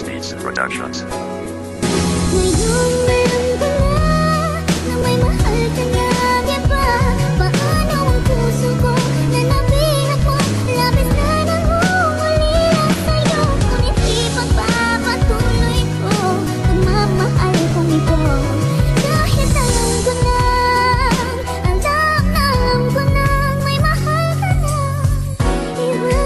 Beats Productions. Ngayong meron ka na may mahal ka na, di ba? Paano ang puso ko na nabiyak mo? Labis na nangungulila sa'yo, ngunit ipagpapatuloy ko pagmamahal kong ito. Kahit alam ko na may mahal ka na, iba.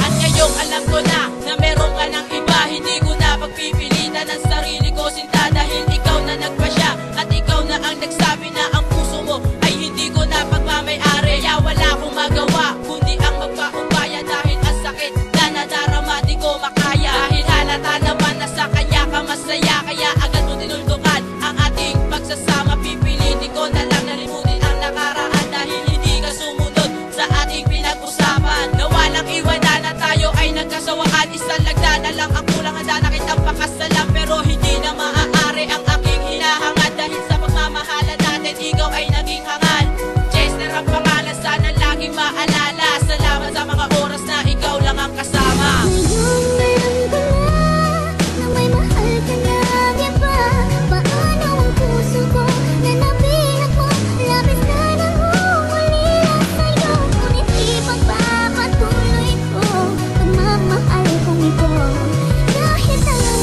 At ngayong alam ko na meron ka ng iba, hindi ko na pagpipilitan ang sarili ko sinta, dahil ikaw na nagpasya at ikaw na ang nagsabi na ang puso mo ay hindi ko na pagmamay-ari. Kaya wala akong magawa kundi ang magpaumbaya, dahil ang sakit na nadarama di ko makaya. Dahil halata naman na sa kanya ka masaya, kaya agad mo tinuldukan ang ating pagsasama. Pipilitin ko na lang nalimutin ang nakaraan, dahil hindi ka sumunod sa ating pinag-usapan. Na walang iwanan na tayo ay nagkasawaan, isang lagda na lang ang kulang, handa na kitang pakasalan. Pero hindi na maaari ang aking hinahangad, dahil sa pagmamahalan natin ikaw ay naging hangal. Chester ang pangalan, sana laging maalala. Salamat sa mga oras na ikaw lang ang kasama. Ngayong meron ka na may mahal ka na, di ba? Paano ang puso ko na nabiyak mo? Labis na nangungulila sa'yo, ngunit ipagpapatuloy ko pagmamahal kong ito. Kahit alam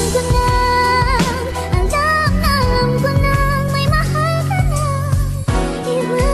ko na may mahal ka na, iba.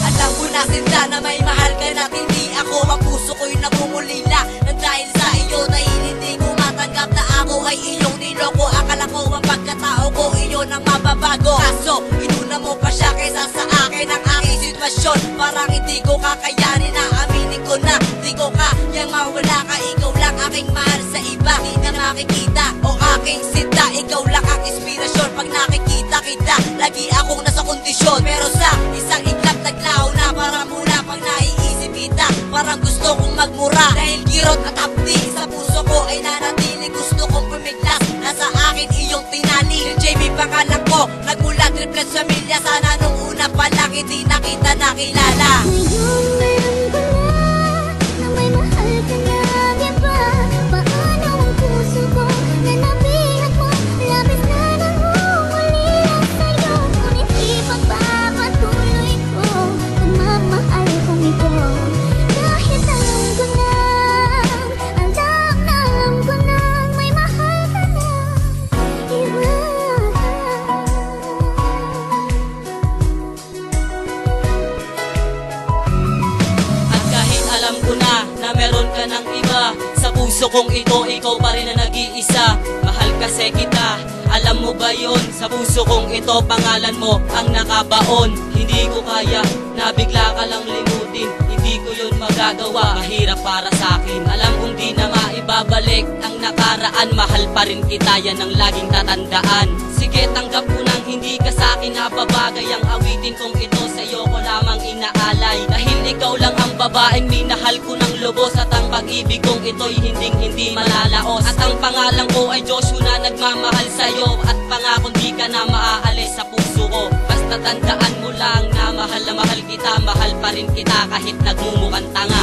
Alam ko na sinta na may mahal ka na, hindi ako ang puso ko'y nagmumulila nang dahil sa iyo, dahil hindi ko matanggap na ako ay iyong niloko. Akala ko ang pagkatao ko iyon ang mababago, kaso inuna mo pa siya kaysa sa akin ang aking sitwasyon. Parang hindi ko kakayanin na aminin ko na di ko kayang mawala ka. Ikaw lang aking mahal, sa iba di na makikita o aking sinta. Ikaw lang ang inspirasyon, pag nakikita kita lagi akong nasa kondisyon. Pero sa isang iglap naglaho na, para muna pag naiisip kita parang gusto kong magmura. Dahil kirot at hapdi sa puso ko ay nanatili, gusto kong pumiglas, nasa akin iyong tinali. Si Jamie pangalan ko, nagmula triplet familia, sana nung una pa lang hindi na kita nakilala. Ngayong meron ka na may mahal ka na, di ba? Paano ang puso ko na nabiyak mo? Labis na nangungulila sa'yo, ngunit ipagpapatuloy ko pagmamahal kong ito. Kahit alam ko na may mahal ka na, iba. At kahit alam ko na meron ka ng iba, sa puso kong ito ikaw pa rin na nag-iisa. Mahal kasi kita, alam mo ba yon? Sa puso kong ito pangalan mo ang nakabaon. Hindi ko kaya na bigla ka lang limutin, hindi ko yun magagawa, mahirap para sa akin. Alam kong di na maibabalik ang nakaraan, mahal pa rin kita, yan ang laging tatandaan. Sige, tanggap ko nang hindi ka sa akin nababagay, ang awitin kong ito sa'yo ko lamang inaalay. Dahil ikaw lang ang babaeng minahal ko ng lubos, at ang pag-ibig kong ito'y hindi malalaos. At ang pangalan ko ay Joshua na nagmamahal sa'yo, at pangakong di ka na maaalis sa puso ko. Basta tandaan mo lang na mahal kita, mahal pa rin kita kahit nagmumukhang tanga.